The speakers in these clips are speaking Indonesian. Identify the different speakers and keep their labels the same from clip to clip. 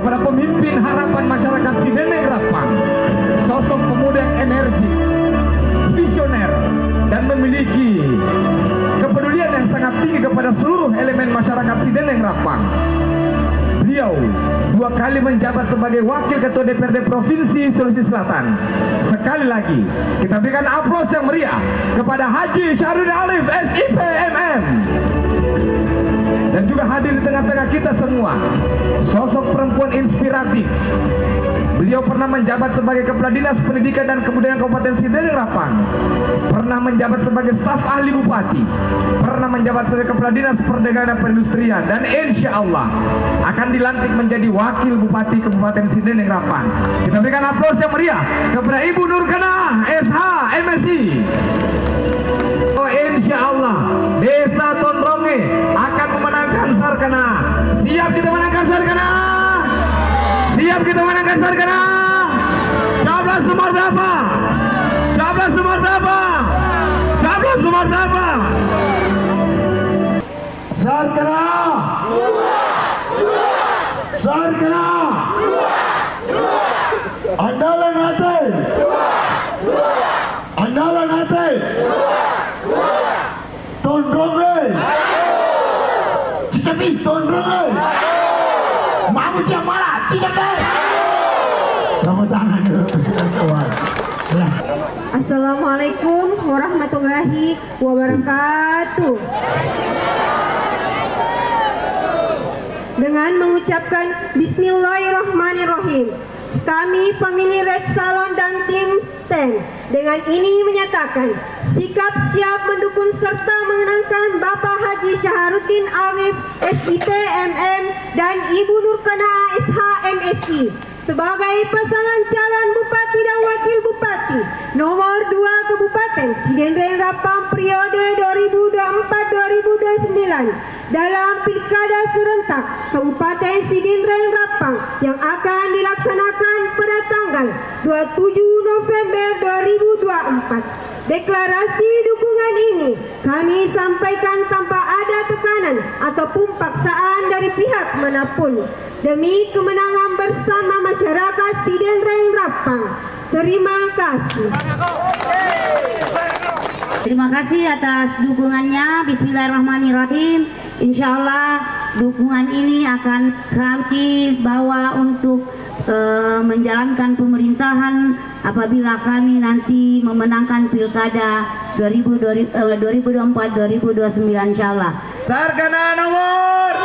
Speaker 1: kepada pemimpin harapan masyarakat Sideneng Rapang, sosok pemuda yang energi, visioner, dan memiliki kepedulian yang sangat tinggi kepada seluruh elemen masyarakat Sideneng Rapang. Beliau 2 kali menjabat sebagai Wakil Ketua DPRD Provinsi Sulawesi Selatan. Sekali lagi kita berikan aplaus yang meriah kepada Haji Syahrudin Arif SIP MM. Dan juga hadir di tengah-tengah kita semua sosok perempuan inspiratif. Beliau pernah menjabat sebagai Kepala Dinas Pendidikan dan Kebudayaan Kabupaten Sideneng Rapang, pernah menjabat sebagai staf ahli bupati, pernah menjabat sebagai Kepala Dinas Perdagangan dan Perindustrian, dan insya Allah akan dilantik menjadi Wakil Bupati Kabupaten Sideneng Rapang. Kita berikan aplaus yang meriah kepada Ibu Nurkana SH MSI. Oh, insya Allah Desa Tondronge akan memenangkan Sarkana. Siap kita menangkan Sarkana? Siap kita menangkan Sarkana? Capres nomor berapa? Capres nomor berapa? Capres nomor berapa?
Speaker 2: Sarkana! Sarkana! Andalan natin! Andalan natin! Tondronge! Cikapi, Tondronge! Mamu siang malah, Cikapi! Tepuk tangan dulu, kita semua. Ya.
Speaker 3: Assalamualaikum warahmatullahi wabarakatuh. Dengan mengucapkan Bismillahirrahmanirrahim, kami pemilih Red Salon dan tim Tank dengan ini menyatakan sikap siap mendukung serta mengenangkan Bapak Haji Syahrudin Arif SIP MM dan Ibu Nurkana SH MSI sebagai pasangan calon Bupati dan Wakil Bupati nomor 2 Kabupaten Sideneng Rapang periode 2024-2029 dalam Pilkada Serentak Kabupaten Sideneng Rapang yang akan dilaksanakan pada tanggal 27 November 2024. Deklarasi dukungan ini kami sampaikan tanpa ada tekanan ataupun paksaan dari pihak manapun demi kemenangan bersama masyarakat Sideneng Rapang. Terima kasih.
Speaker 4: Terima kasih atas dukungannya. Bismillahirrahmanirrahim. Insya Allah dukungan ini akan kami bawa untuk menjalankan pemerintahan apabila kami nanti memenangkan Pilkada 2024-2029 insya Allah.
Speaker 1: Sarkana nomor.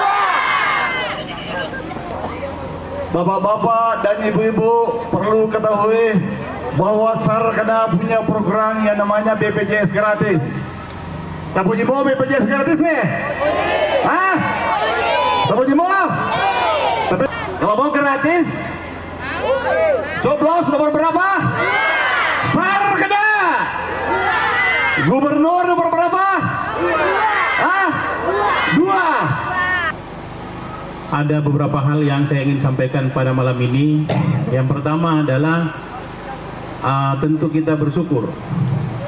Speaker 2: Bapak-bapak dan ibu-ibu perlu ketahui bahwa Sarkana punya program yang namanya BPJS gratis. Tak punya mau BPJS gratis nih? Hah? Tak punya mau? Tapi kalau mau gratis, coblos nomor berapa? Sarkana. Gubernur nomor berapa? Hah? 2.
Speaker 5: Ada beberapa hal yang saya ingin sampaikan pada malam ini. Yang pertama adalah tentu kita bersyukur.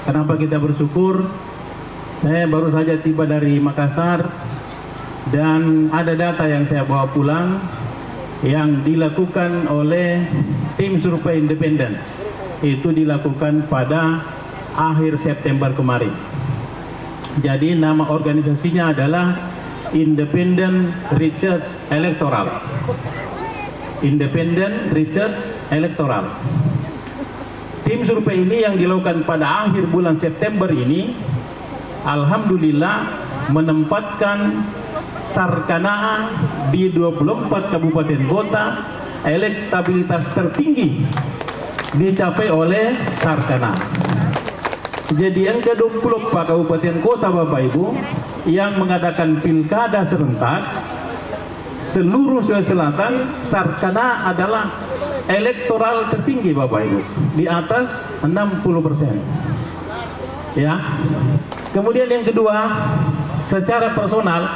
Speaker 5: Kenapa kita bersyukur? Saya baru saja tiba dari Makassar dan ada data yang saya bawa pulang yang dilakukan oleh tim survei independen. Itu dilakukan pada akhir September kemarin. Jadi nama organisasinya adalah Independent Research Electoral. Independent Research Electoral. Tim survei ini yang dilakukan pada akhir bulan September ini, alhamdulillah menempatkan Sarkana di 24 kabupaten kota, elektabilitas tertinggi dicapai oleh Sarkana. Jadi yang ke-24 kabupaten kota Bapak Ibu yang mengadakan pilkada serentak seluruh Sulawesi Selatan, Sarkana adalah elektoral tertinggi Bapak Ibu, di atas 60%. Ya. Kemudian yang kedua, secara personal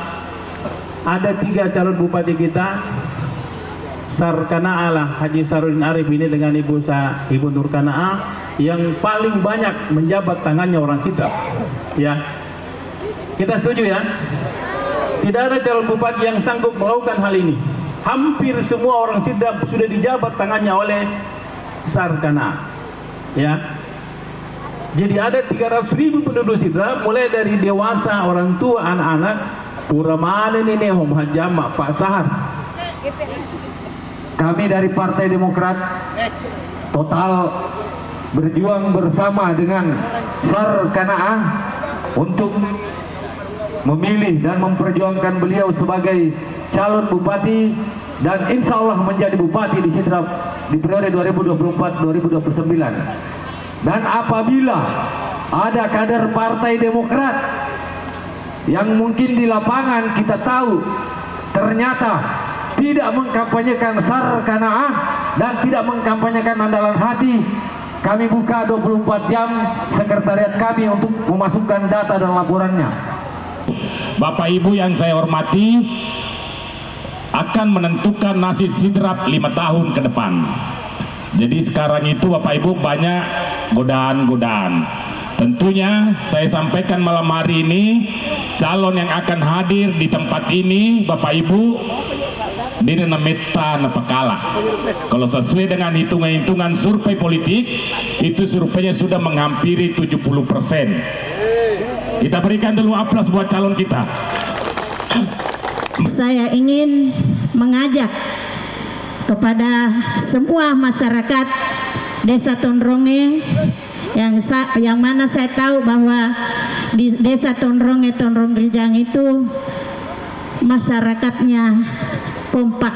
Speaker 5: ada 3 calon bupati kita. Sarkana Allah Haji Syahrudin Arif ini dengan Ibu Nurkana yang paling banyak menjabat tangannya orang Sidrap. Ya, kita setuju ya. Tidak ada calon bupati yang sanggup melakukan hal ini. hampir semua orang Sidrap sudah dijabat tangannya oleh Sarkana, ya. Jadi ada 300.000 penduduk Sidrap, mulai dari dewasa, orang tua, anak-anak, Puramanen ini, Om Hajama, Pak Sahar.
Speaker 1: Kami dari Partai Demokrat total berjuang bersama dengan Sarkana untuk memilih dan memperjuangkan beliau sebagai calon bupati dan insya Allah menjadi bupati di Sidrap di periode 2024-2029. Dan apabila ada kader Partai Demokrat yang mungkin di lapangan kita tahu ternyata tidak mengkampanyekan Sarkana dan tidak mengkampanyekan andalan hati, kami buka 24 jam sekretariat kami untuk memasukkan data dan laporannya.
Speaker 6: Bapak Ibu yang saya hormati, akan menentukan nasib Sidrap 5 tahun ke depan. Jadi sekarang itu Bapak Ibu banyak godaan-godaan. Tentunya saya sampaikan malam hari ini, calon yang akan hadir di tempat ini Bapak Ibu Dina Meta Napakalah. Kalau sesuai dengan hitungan-hitungan survei politik, itu surveinya sudah menghampiri 70%. Kita berikan dulu aplaus buat calon kita.
Speaker 7: Saya ingin mengajak kepada semua masyarakat Desa Tondronge yang mana saya tahu bahwa di Desa Tondronge, Tondrong Rijang itu masyarakatnya kompak,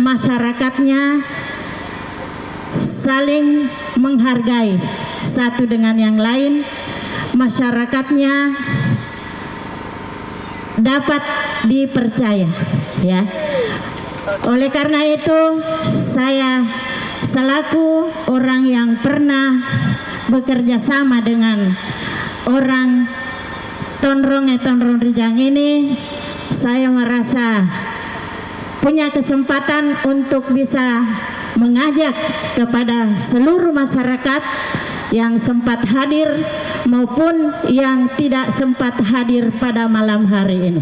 Speaker 7: masyarakatnya saling menghargai satu dengan yang lain, masyarakatnya dapat dipercaya, ya. Oleh karena itu saya selaku orang yang pernah bekerja sama dengan orang Tondrong Rijang ini, saya merasa punya kesempatan untuk bisa mengajak kepada seluruh masyarakat yang sempat hadir maupun yang tidak sempat hadir pada malam hari ini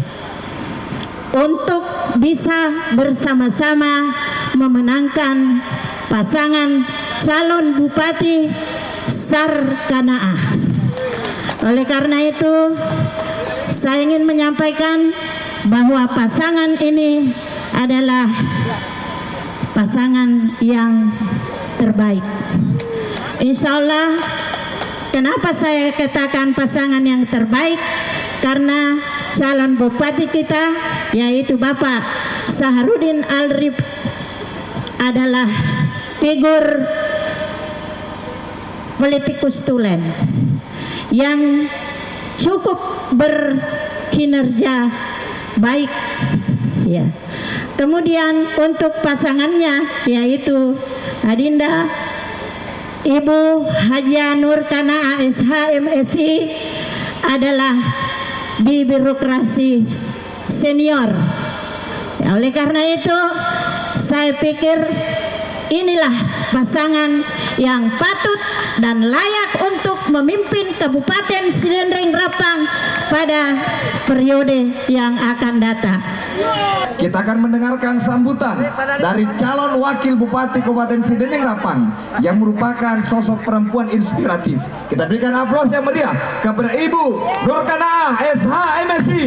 Speaker 7: untuk bisa bersama-sama memenangkan pasangan calon Bupati Sarkana. Oleh karena itu saya ingin menyampaikan bahwa pasangan ini adalah pasangan yang terbaik. Insya Allah, kenapa saya katakan pasangan yang terbaik? Karena calon bupati kita yaitu Bapak Saharudin Arif adalah figur politikus tulen yang cukup berkinerja baik, ya. Kemudian untuk pasangannya yaitu Adinda Ibu Haja Nurkana ASH MSI adalah di birokrasi senior. Ya, oleh karena itu saya pikir inilah pasangan yang patut dan layak untuk memimpin Kabupaten Sidenreng Rapang pada periode yang akan datang.
Speaker 1: Kita akan mendengarkan sambutan dari calon wakil bupati Kabupaten Sidenreng Rapang yang merupakan sosok perempuan inspiratif. Kita berikan aplaus yang meriah kepada Ibu Nurkana SH MSI.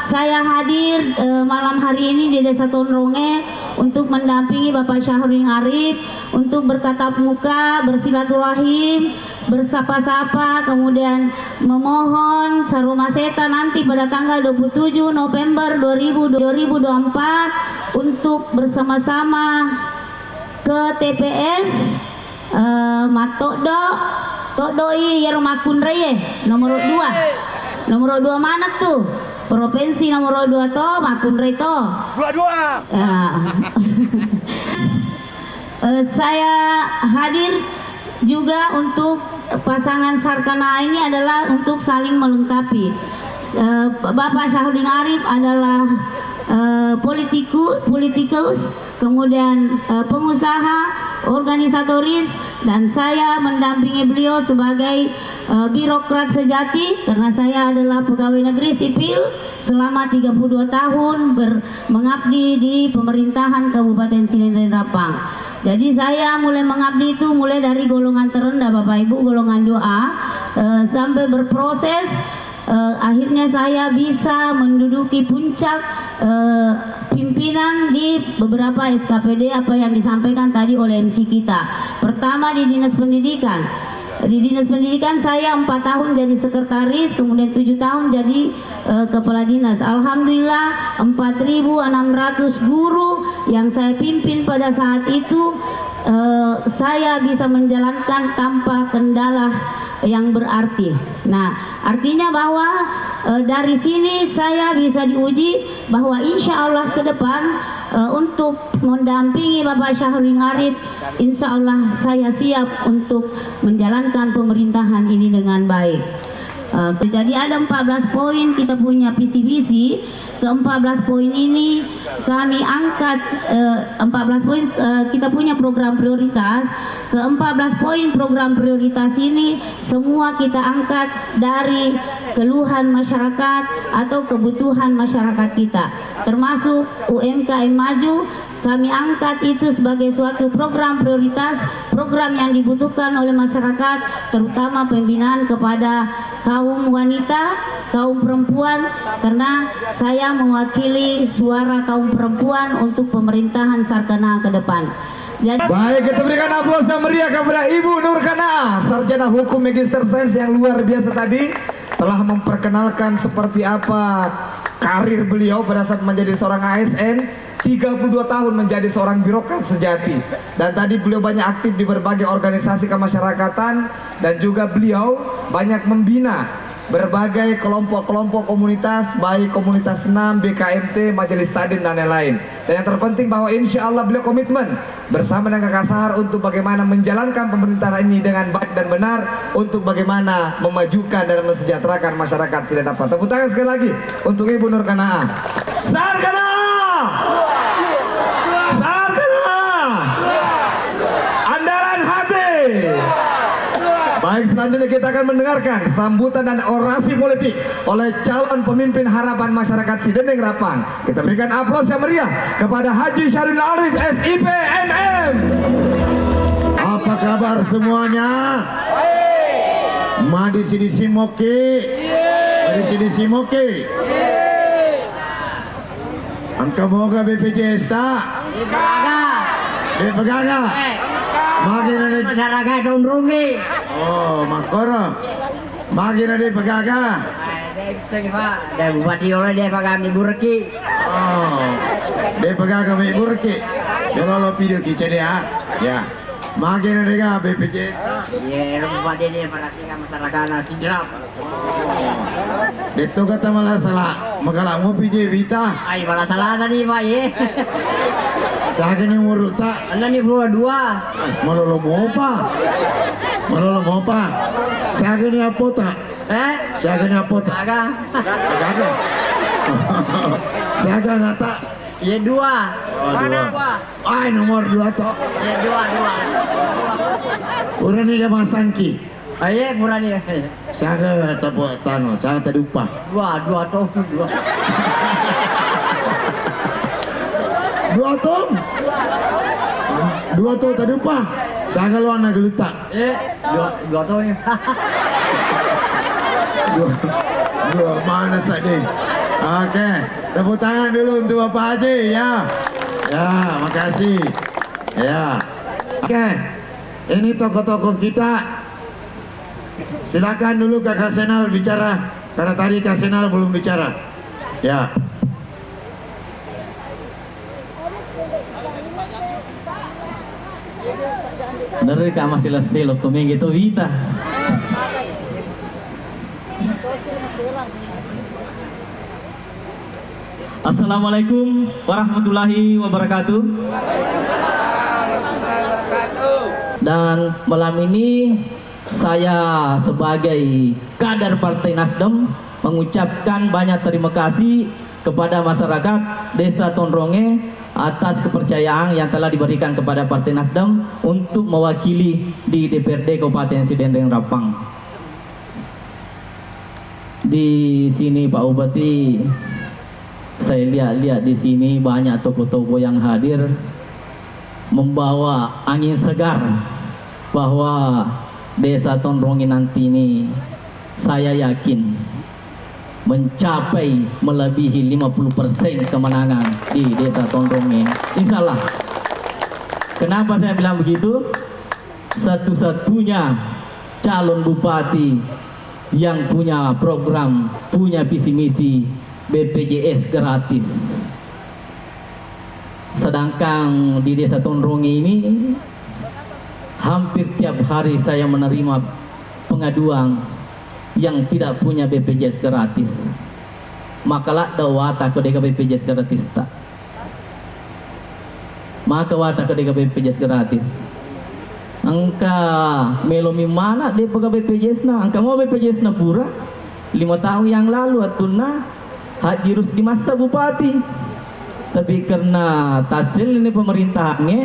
Speaker 4: Saya hadir malam hari ini di Desa Tondronge untuk mendampingi Bapak Saharudin Arif untuk bertatap muka, bersilaturahim, bersapa-sapa, kemudian memohon saruma seta nanti pada tanggal 27 November 2024 untuk bersama-sama ke TPS Tokdoi Yermakunreye nomor 2. Nomor 2 mana tuh? Provinsi nomor 2 to Makunrei to.
Speaker 2: 22.
Speaker 4: Ya. Saya hadir juga untuk pasangan Sarkana ini adalah untuk saling melengkapi. Bapak Saharudin Arif adalah politikus, kemudian pengusaha, organisatoris, dan saya mendampingi beliau sebagai birokrat sejati karena saya adalah pegawai negeri sipil selama 32 tahun mengabdi di pemerintahan Kabupaten Silendra Rapang. Jadi saya mulai mengabdi itu mulai dari golongan terendah Bapak Ibu, golongan doa, sampai berproses. Akhirnya saya bisa menduduki puncak pimpinan di beberapa SKPD apa yang disampaikan tadi oleh MC kita. Pertama di Dinas Pendidikan. Di Dinas Pendidikan saya 4 tahun jadi sekretaris, kemudian 7 tahun jadi kepala dinas. Alhamdulillah 4.600 guru yang saya pimpin pada saat itu saya bisa menjalankan tanpa kendala yang berarti. Nah, artinya bahwa dari sini saya bisa diuji bahwa insya Allah ke depan untuk mendampingi Bapak Syahrudin Arif, insya Allah saya siap untuk menjalankan pemerintahan ini dengan baik. Jadi ada 14 poin kita punya visi-visi. Ke-14 poin ini kami angkat 14 poin kita punya program prioritas. Ke-14 poin program prioritas ini semua kita angkat dari keluhan masyarakat atau kebutuhan masyarakat kita, termasuk UMKM maju. Kami angkat itu sebagai suatu program prioritas, program yang dibutuhkan oleh masyarakat, terutama pembinaan kepada kaum wanita, kaum perempuan, karena saya mewakili suara kaum perempuan untuk pemerintahan Sarkana ke depan. Jadi,
Speaker 1: Baik, kita berikan aplaus yang meriah kepada Ibu Nur Kana, sarjana hukum Magister Sains yang luar biasa tadi telah memperkenalkan seperti apa karir beliau pada saat menjadi seorang ASN. 32 tahun menjadi seorang birokrat sejati, dan tadi beliau banyak aktif di berbagai organisasi kemasyarakatan, dan juga beliau banyak membina berbagai kelompok-kelompok komunitas, baik komunitas senam, BKMT, majelis taklim dan lain-lain. Dan yang terpenting bahwa insya Allah beliau komitmen bersama dengan Kakak Sahar untuk bagaimana menjalankan pemerintahan ini dengan baik dan benar, untuk bagaimana memajukan dan mensejahterakan masyarakat Silendra. Tepuk tangan sekali lagi untuk Ibu Nur Kana. Sarkana! Andalan hati. Baik, selanjutnya kita akan mendengarkan sambutan dan orasi politik oleh calon pemimpin harapan masyarakat Sidendeng Rapang. Kita berikan aplaus yang meriah kepada Haji Syahrudin Arif SIP MM.
Speaker 2: Apa kabar semuanya? Madi sini simoke. Madi sini simoke. Angka moga BPJS tak? Di pegaga. Makin ada
Speaker 8: masyarakat Dondrongi.
Speaker 2: Oh, makoro. Makin ada pegaga.
Speaker 8: Dan bupati oleh dia pakai Ibu Reki.
Speaker 2: Oh, dia pegaga Ibu Reki. Kalau lo video kita dia, ya. Makin ada ga BPJS tak?
Speaker 8: Iya, bupati dia perhatikan masyarakat Sidrap.
Speaker 2: Itu kata malah salah. Makalah mau PJ Vita.
Speaker 8: Ay, malah salah tadi Pak ye.
Speaker 2: Saya kena urut tak.
Speaker 8: Anda nih keluar 2.
Speaker 2: Malah lo mau apa? Malah lo mau apa? Saya kena apa tak? Saya kena apa tak?
Speaker 8: Agak.
Speaker 2: Agak. Saya kena tak?
Speaker 8: Iya 2.
Speaker 2: Oh,
Speaker 8: Mana
Speaker 2: 2. Ay, nomor 2 tok.
Speaker 8: Iya 2.
Speaker 2: Urang ni ke Masangki.
Speaker 8: Aye, murah nih.
Speaker 2: Saya ke tepuk tangan. Saya terlupa.
Speaker 8: 2 toh 2.
Speaker 2: 2 tong. 2 tong terlupa. Saya kalau anak gelutak.
Speaker 8: 2 toh ya.
Speaker 2: 2 mana sadih. Okey, tepuk tangan dulu untuk Bapak Haji ya. Ya, makasih. Ya. Okey. Ini tokoh-tokoh kita. Silakan dulu Kakak Senal bicara. Karena tadi Kak Senal belum bicara. Ya.
Speaker 9: Dari Kak masih lesih lo kuming gitu Vita. Assalamualaikum warahmatullahi wabarakatuh. Dan malam ini saya sebagai kader Partai Nasdem mengucapkan banyak terima kasih kepada masyarakat Desa Tondronge atas kepercayaan yang telah diberikan kepada Partai Nasdem untuk mewakili di DPRD Kabupaten Sidendeng Rapang. Di sini Pak Bupati, saya lihat di sini banyak tokoh-tokoh yang hadir membawa angin segar bahwa Desa Tondronge nanti ini saya yakin mencapai melebihi 50% kemenangan di Desa Tondronge. Insya Allah. Kenapa saya bilang begitu? Satu-satunya calon bupati yang punya program, punya visi misi BPJS gratis. Sedangkan di Desa Tondronge ini hampir tiap hari saya menerima pengaduan yang tidak punya BPJS gratis. Maka lah wata ke deka BPJS gratis tak. Maka wata ke deka BPJS gratis. Angka melomi mana dia pakai BPJS na? Angka mau BPJS na pura 5 tahun yang lalu atuna hadirus di masa bupati. Tapi karena tasil ini pemerintahannya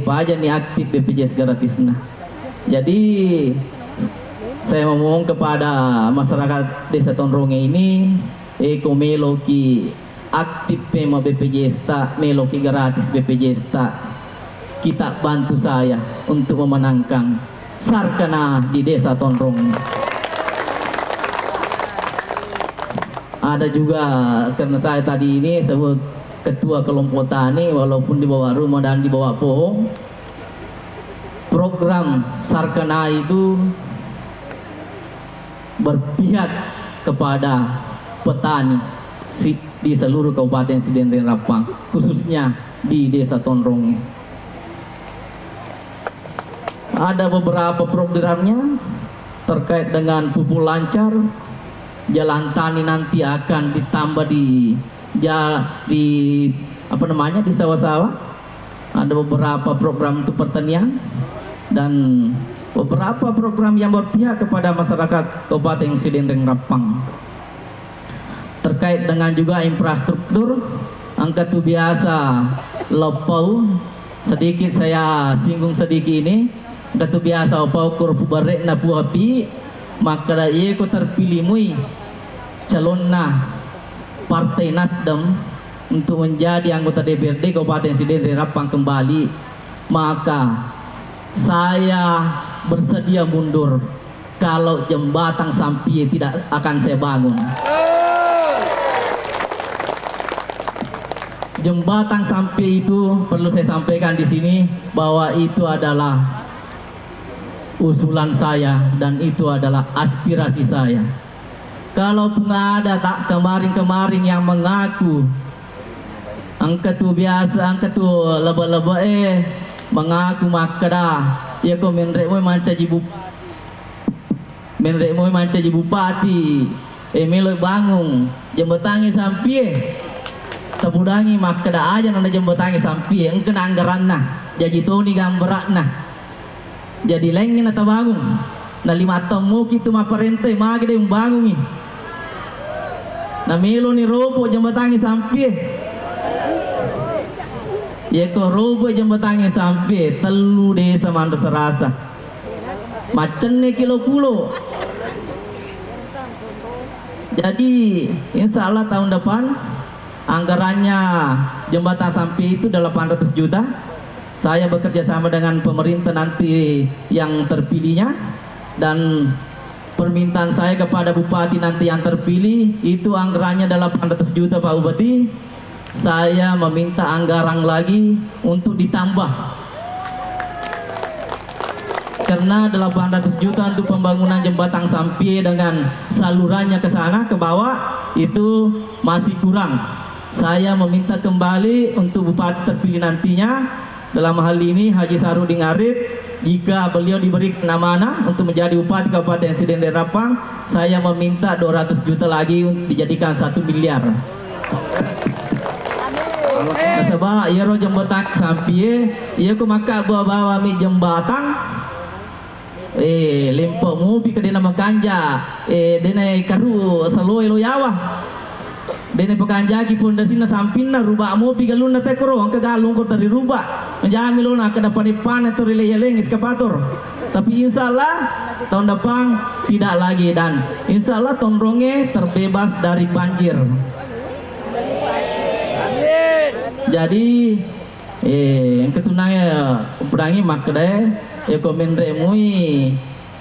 Speaker 9: paja nih aktif BPJS gratis na. Jadi saya ngomong kepada masyarakat Desa Tondronge ini, meloki aktif pema BPJS tak, meloki gratis BPJS tak. Kita bantu saya untuk memenangkan Sarkana di Desa Tondronge. Ada juga karena saya tadi ini sebut ketua kelompok tani, walaupun di bawah rumah dan di bawah pohon, program Sarkana itu berpihak kepada petani di seluruh Kabupaten Sidendeng Rapang, khususnya di Desa Tondronge. Ada beberapa programnya terkait dengan pupuk lancar, jalan tani nanti akan ditambah di sawah-sawah. Ada beberapa program untuk pertanian dan beberapa program yang berpihak kepada masyarakat Kabupaten Sidendeng Rapang. Terkait dengan juga infrastruktur, angka tu biasa lepau, sedikit saya singgung sedikit ini. Angka tu biasa lepau kurpu barek na puapi, maka ia ko terpilih mui calon na Partai Nasdem untuk menjadi anggota DPRD Kabupaten Sidendeng Rapang kembali, maka saya bersedia mundur kalau jembatan Sampie tidak akan saya bangun. Jembatan Sampie itu perlu saya sampaikan di sini bahwa itu adalah usulan saya dan itu adalah aspirasi saya. Kalaupun ada tak kemarin-kemarin yang mengaku angka tu biasa, angka tu leba-leba mengaku makada ya ko menrek mo manca ji bupati melo bangun jembatangi Sampie tabudangi makada aja nana jembatangi Sampie engkena anggaran nah jadi toni gambarak nah jadi lengin atau bangun na 5 temu kitu maparente magi de bangun ni na melo ni robo jembatangi Sampie ya ko robo jembatangi Sampie telu desa Mandar Serasa macenne kilo pulo. Jadi insya Allah tahun depan anggarannya jembatan Sampie itu 800 juta. Saya bekerja sama dengan pemerintah nanti yang terpilihnya, dan permintaan saya kepada bupati nanti yang terpilih itu anggarannya 800 juta Pak Bupati. Saya meminta anggaran lagi untuk ditambah, karena 800 juta untuk pembangunan jembatan Sampie dengan salurannya ke sana ke bawah itu masih kurang. Saya meminta kembali untuk bupati terpilih nantinya, dalam hal ini Haji Saharudin Arif, jika beliau diberi amanah untuk menjadi bupati Kabupaten Sidendeng Rapang, saya meminta 200 juta lagi dijadikan 1 miliar. Sebab ia roh jembatan Sampie, ia ku maka bawa mi jembatan lempok mu pi ke dena makanja dena karu saloi lo yawa Dene pekanjaki pondasina sampinna rubah mo pigaluna tekro ang kagalung ko tari rubah menjami luna ke depan panet tori leyeleng eskavator. Tapi insya Allah tahun depan tidak lagi, dan insya Allah tahun ronge terbebas dari banjir. Jadi yang ketunanya perangi makde komendre mui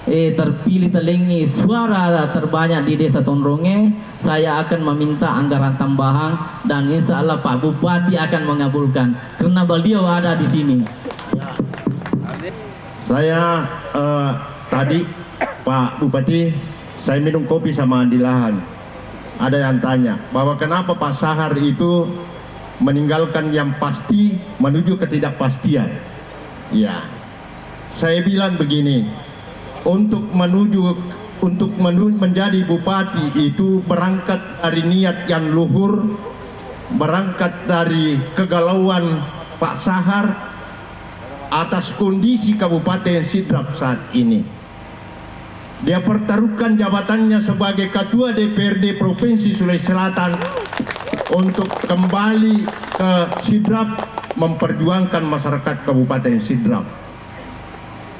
Speaker 9: terpilih telingi suara terbanyak di desa Tonronge, saya akan meminta anggaran tambahan dan insya Allah Pak Bupati akan mengabulkan karena beliau ada di sini.
Speaker 2: Saya tadi Pak Bupati, saya minum kopi sama di lahan. Ada yang tanya bahwa kenapa Pak Sahar itu meninggalkan yang pasti menuju ketidakpastian. Ya, saya bilang begini, untuk menjadi bupati itu berangkat dari niat yang luhur, berangkat dari kegalauan Pak Sahar atas kondisi Kabupaten Sidrap saat ini. Dia pertaruhkan jabatannya sebagai Ketua DPRD Provinsi Sulawesi Selatan untuk kembali ke Sidrap memperjuangkan masyarakat Kabupaten Sidrap.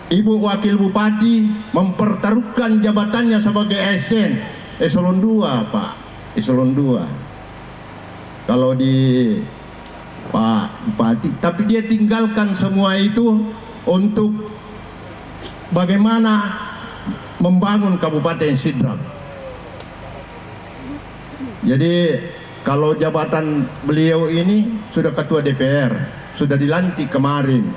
Speaker 2: Ibu Wakil Bupati mempertaruhkan jabatannya sebagai ASN Eselon 2, Pak, Eselon 2. Kalau di Pak Bupati, tapi dia tinggalkan semua itu untuk bagaimana membangun Kabupaten Sidrap. Jadi kalau jabatan beliau ini sudah Ketua DPR, sudah dilantik kemarin,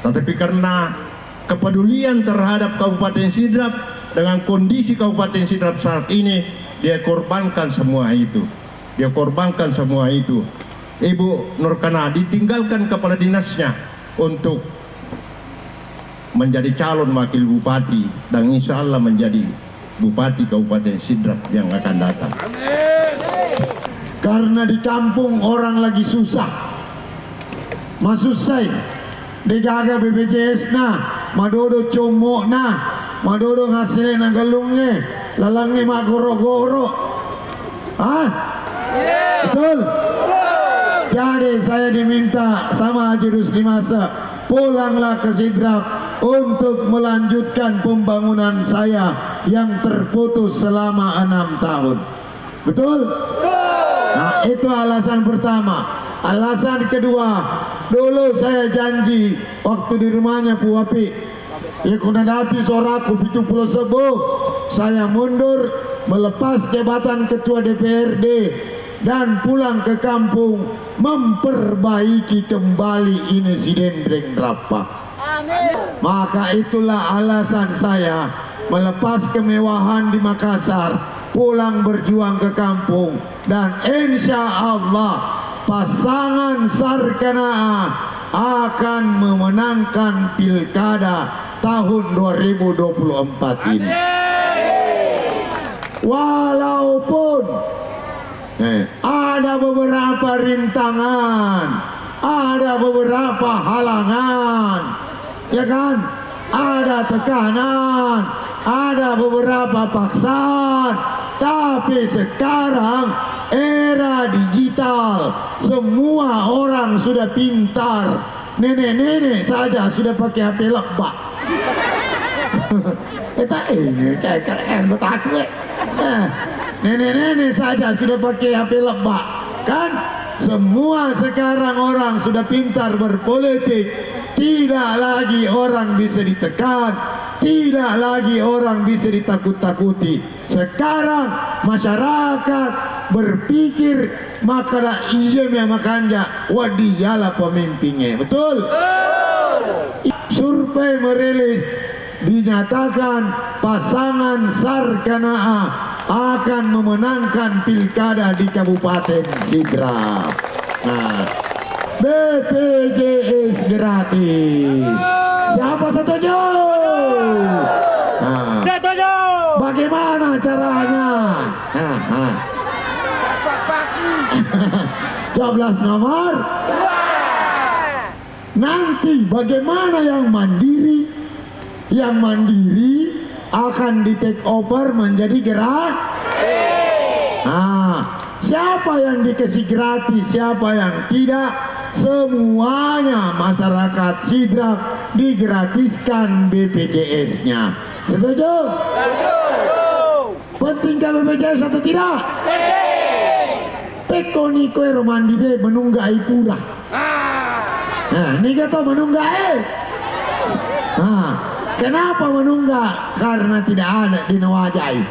Speaker 2: tetapi karena kepedulian terhadap Kabupaten Sidrap dengan kondisi Kabupaten Sidrap saat ini, dia korbankan semua itu. Dia korbankan semua itu. Ibu Nurkana ditinggalkan kepala dinasnya untuk menjadi calon wakil bupati dan insya Allah menjadi bupati Kabupaten Sidrap yang akan datang.
Speaker 10: Karena di kampung orang lagi susah, maksud saya digaga BPJS nah, madodo comok nah, madodo ngasilin na galungnya, lalangnya mak goro-goro. Betul? Jadi saya diminta sama Haji Rusli Masa, pulanglah ke Sidrap untuk melanjutkan pembangunan saya yang terputus selama 6 tahun. Betul? Nah, itu alasan pertama. Alasan kedua, dulu saya janji waktu di rumahnya Pu Wapi, ya kuna dapi soraku pitu pulau sebuh, saya mundur melepas jabatan Ketua DPRD dan pulang ke kampung memperbaiki kembali insiden Dreng Rapang. Maka itulah alasan saya melepas kemewahan di Makassar, pulang berjuang ke kampung, dan insya Allah pasangan Sarkanaa akan memenangkan pilkada tahun 2024 ini. Walaupun ada beberapa rintangan, ada beberapa halangan, ya kan? Ada tekanan, ada beberapa paksaan, tapi sekarang era digital, semua orang sudah pintar. Nenek-nenek saja sudah pakai HP lebak. Kayak keren betul. Nenek-nenek saja sudah pakai HP lebak, kan? Semua sekarang orang sudah pintar berpolitik. Tidak lagi orang bisa ditekan, tidak lagi orang bisa ditakut-takuti. Sekarang masyarakat berpikir maka iya makanya wadiyalah pemimpinnya. Betul? Survei merilis dinyatakan pasangan Sarkanaa akan memenangkan pilkada di Kabupaten Sidrap. Nah, BPJS gratis. Siapa setuju? Nah, bagaimana caranya? Coblos nomor. Nanti bagaimana yang mandiri? Yang mandiri akan di take over menjadi gerak. siapa yang dikasih gratis, siapa yang tidak, semuanya masyarakat Sidrap digratiskan BPJS-nya. Setuju? Pentingkah BPJS atau tidak? Peko ni koe romandi be menunggai pura. Nah, ni kata menunggai. Nah, kenapa menunggak? Karena tidak ada di Nawajai.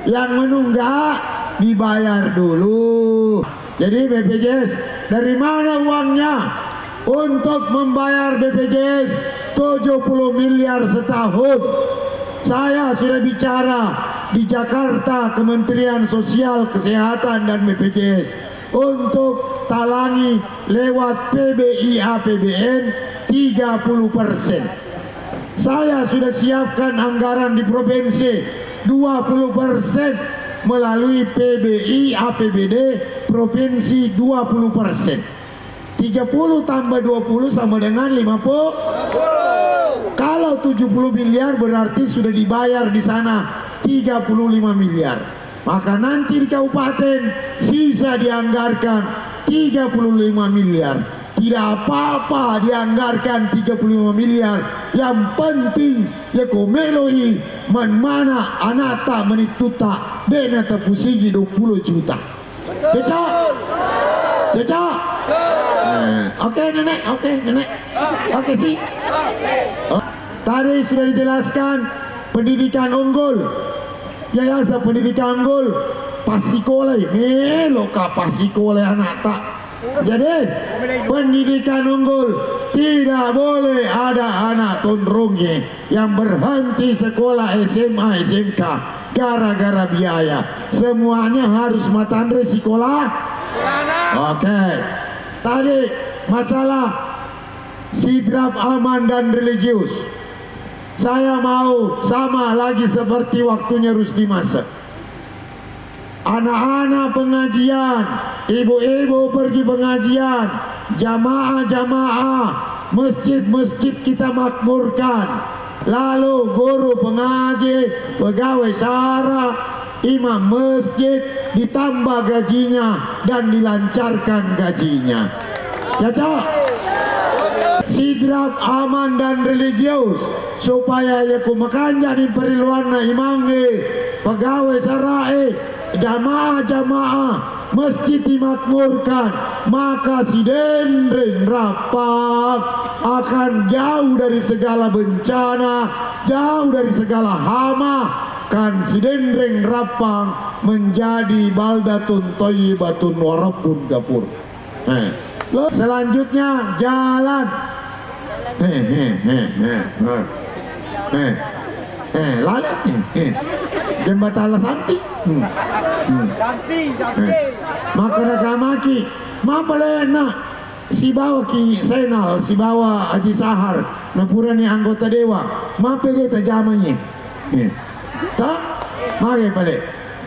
Speaker 10: Yang menunggak dibayar dulu. Jadi BPJS dari mana uangnya? Untuk membayar BPJS 70 miliar setahun. Saya sudah bicara di Jakarta, Kementerian Sosial, Kesehatan dan BPJS untuk talangi lewat PBI APBN 30%. Saya sudah siapkan anggaran di provinsi 20% melalui PBI APBD provinsi 20%. 30 tambah 20 sama dengan 50. Kalau 70 miliar berarti sudah dibayar di sana 35 miliar. Maka nanti di kabupaten sisa dianggarkan 35 miliar. Tidak apa-apa dianggarkan 35 miliar. Yang penting ya komeloi mana anata menituta dena tepusigi 20 juta. Cocok? Cocok? Oke nenek, oke nenek. Oke sih. Tadi sudah dijelaskan pendidikan unggul. Yayasan pendidikan unggul pasikole melo ka pasikole anak tak. Jadi pendidikan unggul tidak boleh ada anak tondrongnya yang berhenti sekolah SMA SMK gara-gara biaya. Semuanya harus matandre sekolah. Oke. Tadi masalah Sidrap aman dan religius. Saya mau sama lagi seperti waktunya Rusdi Masa. Anak-anak pengajian, ibu-ibu pergi pengajian, jamaah-jamaah, masjid-masjid kita makmurkan. Lalu guru pengaji, pegawai syara, imam masjid ditambah gajinya dan dilancarkan gajinya. Cocok? Sidrap aman dan religius supaya ya kumakanja di periluana imamnya, pegawai sarai, jamaah-jamaah masjid dimakmurkan, maka si Dendreng Rapang akan jauh dari segala bencana, jauh dari segala hama. Kan si Dendreng Rapang menjadi baldatun thayyibatun wa rabbun ghafur. Selanjutnya jalan. Lalat nih. Jembatan Lasampi. Maka nakamaki, mapalena si bawa ki Senal, si bawa Haji Sahar, napura ni anggota dewa, mapede tajamanya. Tak, mage pale.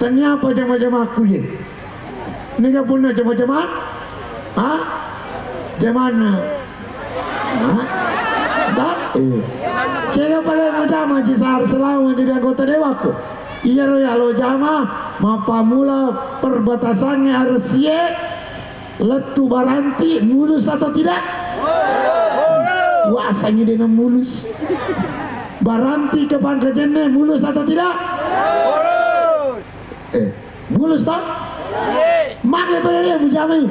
Speaker 10: Ternyata jama-jama aku ye. Ni ka punya jama-jama? Hah? Jamana? Hah? Tak? Kaya pala macam Haji Sahar selalu menjadi anggota dewa ko. Iya lo jama mapamula perbatasannya harus ye letu baranti mulus atau tidak? Wasanya dia mulus. Baranti ke Pangkajene mulus atau tidak? Mulus tak? Makai pada dia bujamai.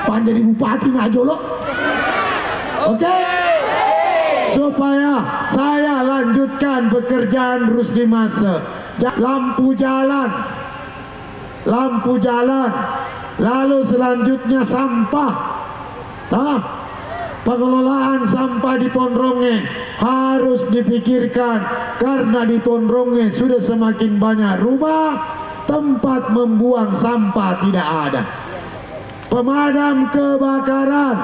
Speaker 10: Panjadi bupati Najolo. Oke? Supaya saya lanjutkan pekerjaan Rusdi Masa. Lampu jalan, lalu selanjutnya sampah. Pengelolaan sampah di Tondronge harus dipikirkan karena di Tondronge sudah semakin banyak rumah, tempat membuang sampah tidak ada. Pemadam kebakaran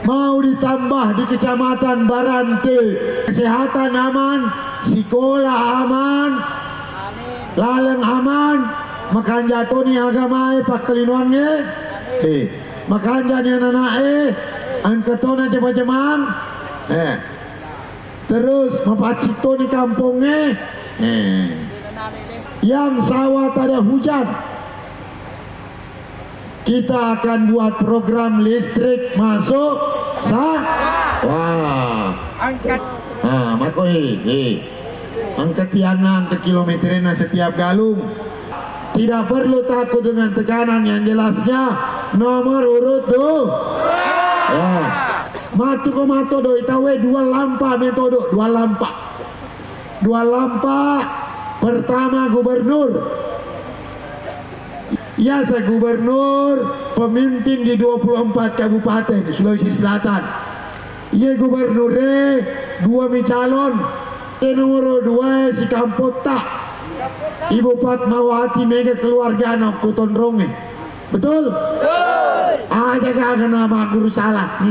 Speaker 10: mau ditambah di Kecamatan Barante. Kesehatan aman, sekolah aman, laleng aman, makan jatuh ni agama pakalinuannya. Makan jadi anak angkatona jema-jemang. Terus mapacito ni kampungnya. yang sawah tak ada hujan, kita akan buat program listrik masuk wah angkat makoi angkat tianang ke kilometernya setiap galung. Tidak perlu takut dengan tekanan, yang jelasnya nomor urut tuh ya matu ko mato do itawe dua lampa metode dua lampa. Pertama gubernur, ya saya gubernur pemimpin di 24 kabupaten Sulawesi Selatan. Iya gubernur dua calon. Nomor 2 si Kampota, Ibu Fatmawati Mega keluarga anak Kuton Ronge. Betul? Aja kagak nama guru salah.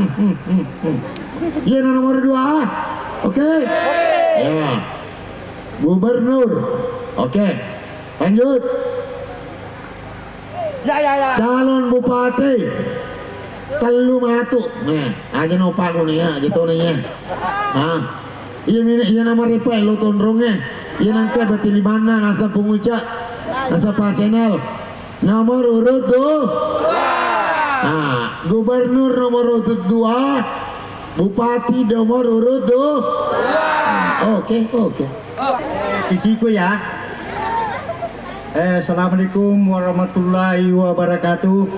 Speaker 10: Iya nomor 2. Oke? Ya. Gubernur. Oke. Lanjut. Calon bupati telu matu. Nih, aja nopak nih ya, gitu nih ya. Iya nama repa lo tondrongnya. Iya nangka bati limana nasa pengucap, nasa pasenal. Nomor urut tuh. Gubernur nomor urut 2, bupati nomor urut tuh. Oke. Isiku ya. Assalamualaikum warahmatullahi wabarakatuh.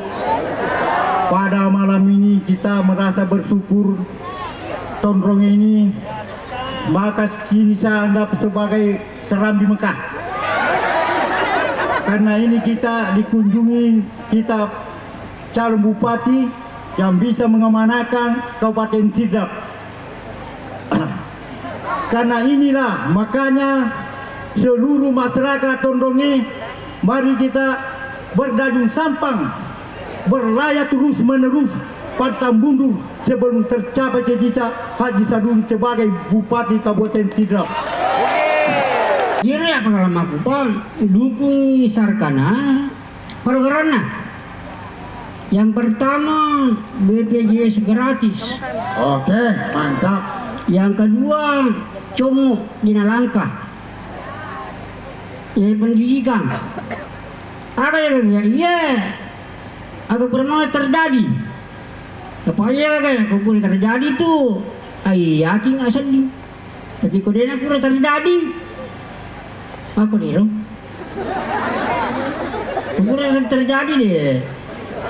Speaker 10: Pada malam ini kita merasa bersyukur Tondrong ini, maka sini saya anggap sebagai seram di Mekah. Karena ini kita dikunjungi, kita calon bupati yang bisa mengamanahkan Kabupaten Sidrap. Karena inilah makanya seluruh masyarakat Tondrongi, mari kita berdayung sampang, berlayar terus menerus, pantang mundur sebelum tercapai cita-cita Haji Sadun sebagai Bupati Kabupaten Sidrap.
Speaker 8: Kira pengalaman aku dukung Sarkana programnya. Yang pertama BPJS gratis.
Speaker 10: Oke, mantap.
Speaker 8: Yang kedua Como Dina Langkah. Pendidikan. Apa ya? Iya. Aku pernah terjadi. Apa ya kayak aku pernah terjadi tuh. Yakin nggak sedih. Tapi kodenya pernah terjadi. Apa nih Rom? Pernah terjadi deh.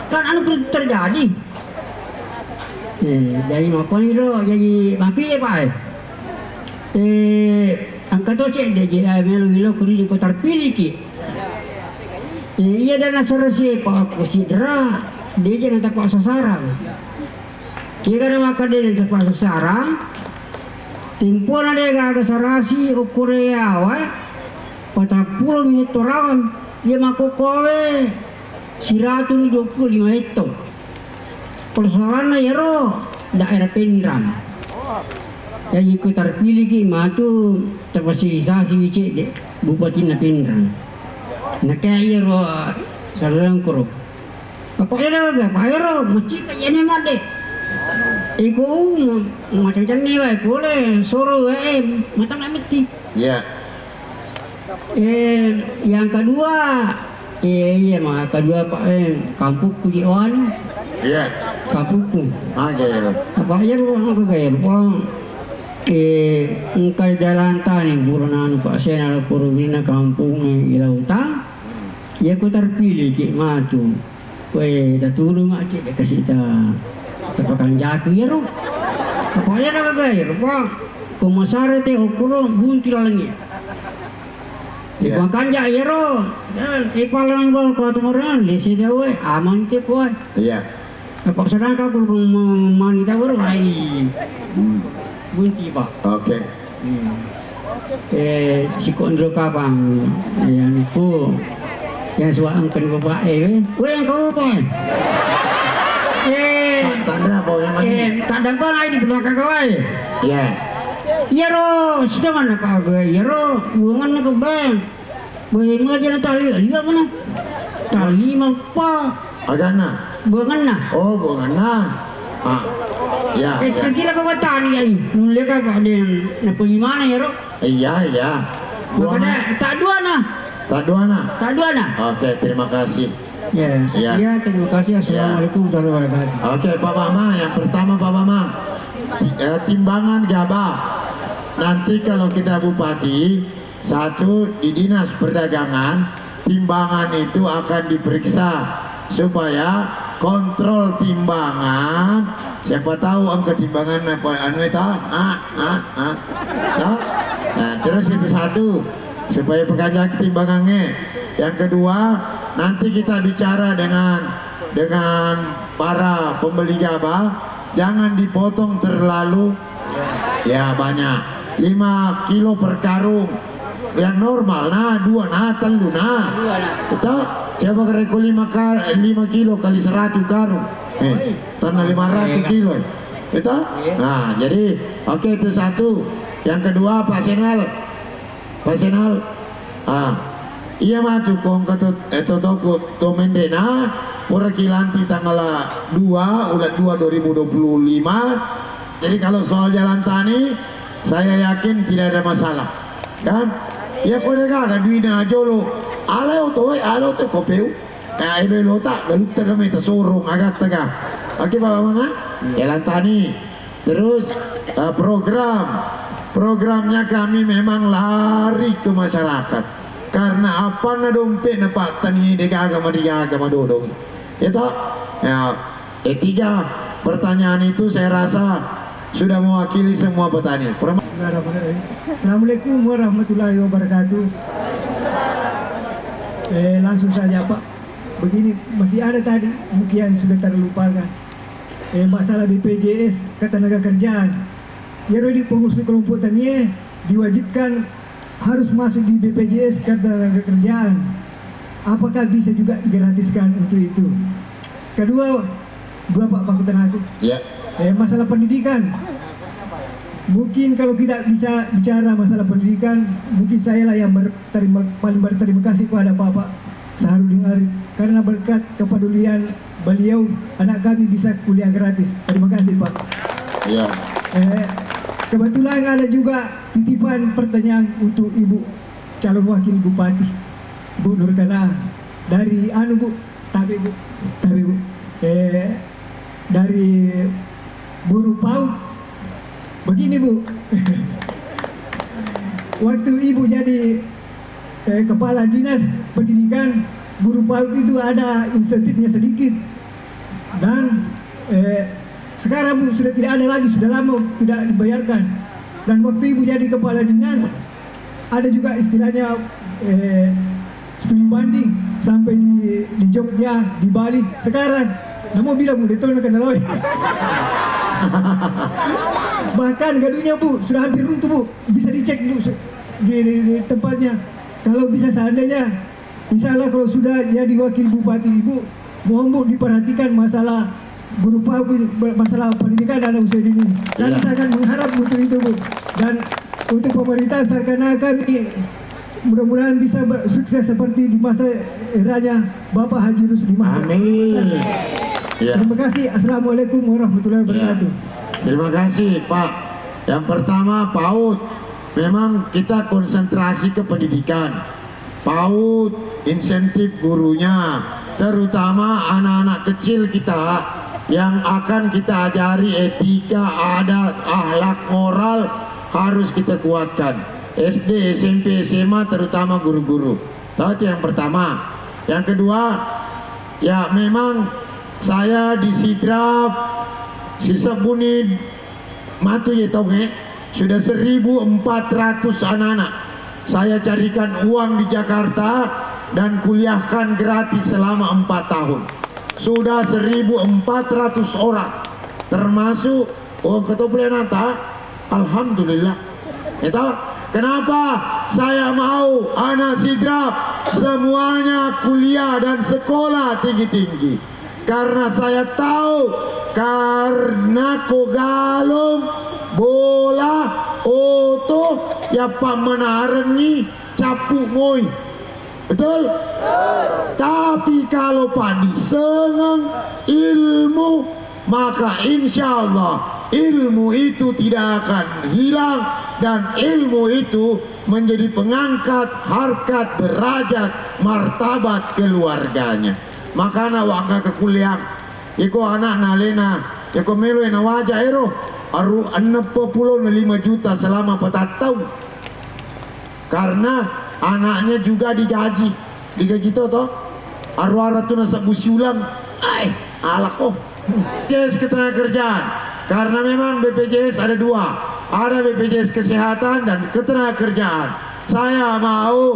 Speaker 8: Kan anu pernah terjadi. Jadi apa nih Rom? Jadi mampir Pak. Angkat cek dia melo kuri di kota pilih ki. Iya dan asarasi Pak aku sidra. Dia jangan tepat sasaran. Jika ada maka dia tepat sasaran. Timpuan ada yang agak sarasi Korea wah. 40 hektaran dia maku kowe 125 hektar. Persoalannya ya roh daerah Pindrang. Jadi ikut terpilih ki matu terfasilitasi wicek dek Bupati Pindrang. Nah kayak ya roh saluran korup. Apa era gak? Apa era? Masih kayak ni made. Iku macam ni weh boleh suruh mata nak mati.
Speaker 10: Ya.
Speaker 8: Yang kedua, iya mah kedua Pak kampungku di Wan.
Speaker 10: Iya.
Speaker 8: Kampungku.
Speaker 10: Aja.
Speaker 8: Apa ya aku kayak engkau jalan tani buronan Pak Senal Purwina kampung Ilauta. Ya aku terpilih ki maju. Tak turun mak cik kasih terpakan jaku ya roh. Apa ya nak kayak Pak pemasar teh ukuran buntil lagi. Ikan jaya ya roh. Ipalan gua kau tengorang lesi dia we aman cek we.
Speaker 10: Iya.
Speaker 8: Apa sedang kau perlu mani tahu lagi. Bunti Pak.
Speaker 10: Oke.
Speaker 8: Si kondro kapang. Yang itu yang suka angkat bapak we kau apa?
Speaker 10: Tanda apa yang mana?
Speaker 8: Tanda apa lagi di belakang kau
Speaker 10: Iya.
Speaker 8: Ya roh, sudah mana Pak gue? Ya roh, buangan ke bang. Bagaimana dia tali? Lihat mana? Tali apa?
Speaker 10: Agana.
Speaker 8: Buangan nah.
Speaker 10: Oh, buangan. Ya.
Speaker 8: Kira kau tali ay. Nulis apa dia? Napa gimana ya roh?
Speaker 10: Iya.
Speaker 8: Makanya tak dua nah. Taduana.
Speaker 2: Oke, terima kasih.
Speaker 8: Ya,
Speaker 2: Ya.
Speaker 8: ya, terima kasih. Assalamualaikum warahmatullahi wabarakatuh.
Speaker 2: Oke, Pak Bambang, yang pertama Pak Bambang, timbangan gabah. Nanti kalau kita bupati, satu di dinas perdagangan, timbangan itu akan diperiksa supaya kontrol timbangan. Siapa tahu angka timbangan apa anu itu? Nah, terus itu satu, supaya pekajak timbangannya. Yang kedua, nanti kita bicara dengan para pembeli gabah, jangan dipotong terlalu ya banyak. 5 kilo per karung yang normal, nah 2, nah 3, nah kita coba kereko 5 kilo kali 100 karung, tanah 500 kilo kita. Nah jadi oke, itu satu. Yang kedua, Pak Senal, iya maju kong itu toko tomendena pura kilanti tanggal 2 bulan 2 2025. Jadi kalau soal jalan tani saya yakin tidak ada masalah kan. Ya kau dengar kan duina jolo alo to kopeu ilo tak galut kami tersorong agak tengah. Oke Pak Bambang, jalan tani. Terus programnya kami memang lari ke masyarakat. Karena apa na dompet na pak tani agama dodong. Itu ya, tiga pertanyaan itu saya rasa sudah mewakili semua petani.
Speaker 11: Assalamualaikum warahmatullahi wabarakatuh. Langsung saja Pak. Begini, masih ada tadi mungkin sudah terlupakan. Masalah BPJS ketenaga kerjaan. Ya di pengurus kelompok tani diwajibkan harus masuk di BPJS ketenaga kerjaan. Apakah bisa juga digratiskan untuk itu? Kedua Pak Pakutan aku.
Speaker 2: Ya.
Speaker 11: Masalah pendidikan. Mungkin kalau tidak bisa bicara masalah pendidikan, mungkin saya lah yang paling berterima kasih kepada Bapak Saharudin Arif karena berkat kepedulian beliau anak kami bisa kuliah gratis. Terima kasih Pak.
Speaker 2: Ya.
Speaker 11: Kebetulan ada juga titipan pertanyaan untuk Ibu calon wakil bupati Bu Nur Kana dari Bu, dari guru PAUD. Begini Bu, waktu Ibu jadi kepala dinas pendidikan, guru PAUD itu ada insentifnya sedikit. Dan sekarang Bu sudah tidak ada lagi, sudah lama tidak dibayarkan. Dan waktu Ibu jadi kepala dinas, ada juga istilahnya studi banding sampai di Jogja, di Bali. Sekarang, namun bilang Bu, itu kenaloi. Bahkan gadunya Bu sudah hampir runtuh Bu, bisa dicek Bu di tempatnya. Kalau bisa seandainya, misalnya kalau sudah jadi wakil bupati Ibu, mohon Bu diperhatikan masalah guru PAUD, masalah pendidikan anak usia dini. Dan saya akan mengharap untuk itu Bu. Dan untuk pemerintah seakan-akan mudah-mudahan bisa sukses seperti di masa eranya Bapak Haji Rusdi Masa.
Speaker 2: Amin. Ya.
Speaker 11: Terima kasih. Assalamualaikum warahmatullahi wabarakatuh.
Speaker 2: Terima kasih Pak. Yang pertama PAUD, memang kita konsentrasi ke pendidikan. PAUD insentif gurunya, terutama anak-anak kecil kita yang akan kita ajari etika, adat, akhlak, moral harus kita kuatkan. SD, SMP, SMA terutama guru-guru. Itu yang pertama. Yang kedua, ya memang saya di Sidrap sisa bunyi matu ya tonge sudah 1.400 anak-anak saya carikan uang di Jakarta dan kuliahkan gratis selama 4 tahun. Sudah 1.400 orang termasuk ketoplenata. Alhamdulillah. Itu kenapa saya mau anak Sidrap semuanya kuliah dan sekolah tinggi-tinggi, karena saya tahu karena kogalom bola oto ya pak menarengi capuk moy. Betul? Tapi kalau pak disengeng ilmu, maka insya Allah ilmu itu tidak akan hilang dan ilmu itu menjadi pengangkat harkat derajat martabat keluarganya. Makanya waktu ke kuliah iko anak nalena iko melo na wajah ero aru 65 juta selama 4 tahun karena anaknya juga digaji toh aru tu nasa busi ulang alak BPJS ketenagakerjaan karena memang BPJS ada dua, ada BPJS kesehatan dan ketenagakerjaan. Saya mau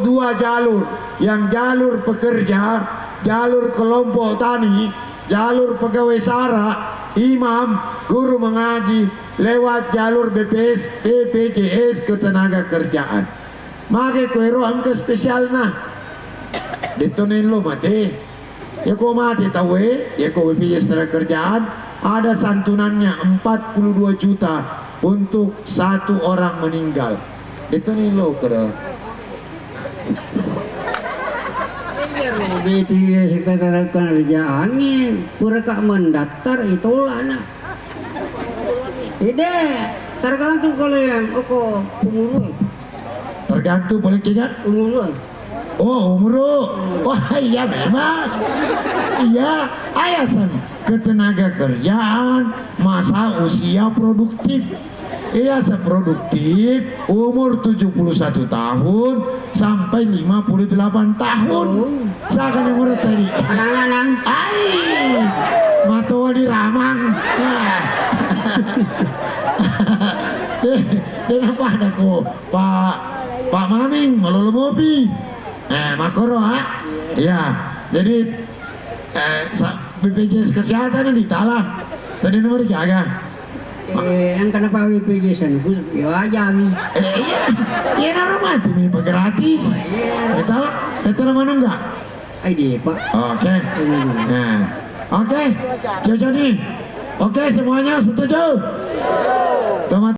Speaker 2: dua jalur, yang jalur pekerja, jalur kelompok tani, jalur pegawai sara, imam, guru mengaji lewat jalur BPJS ketenagakerjaan. Maka kuero angka spesial nah, detonin lo mati. Ya kau mati tahu ya kau BPJS ketenagakerjaan ada santunannya 42 juta untuk 1 orang meninggal. Detonin lo kena.
Speaker 8: BPJS ketenagakerjaan ni mereka mendaftar itulah nak. Ide tergantung kalau yang umur.
Speaker 2: Tergantung boleh kira
Speaker 8: Umur.
Speaker 2: Oh umur. Wah iya memang. Iya ayasan ketenagakerjaan masa usia produktif. Iya seproduktif umur 71 tahun sampai 58 tahun. Seakan yang umur tadi.
Speaker 8: Anang-anang.
Speaker 2: Matoa di Ramang. Dan apa ada ko Pak Maming melulu mopi. Makoro ya. Jadi BPJS kesehatan ini ditalah. Tadi nomor jaga.
Speaker 8: Yang kenapa BPJS itu ya aja nih.
Speaker 2: Iya nama tuh nih gratis. Itu nama enggak?
Speaker 8: ID Pak.
Speaker 2: Oke. Nah, oke. Cocok nih. Oke semuanya setuju. Teman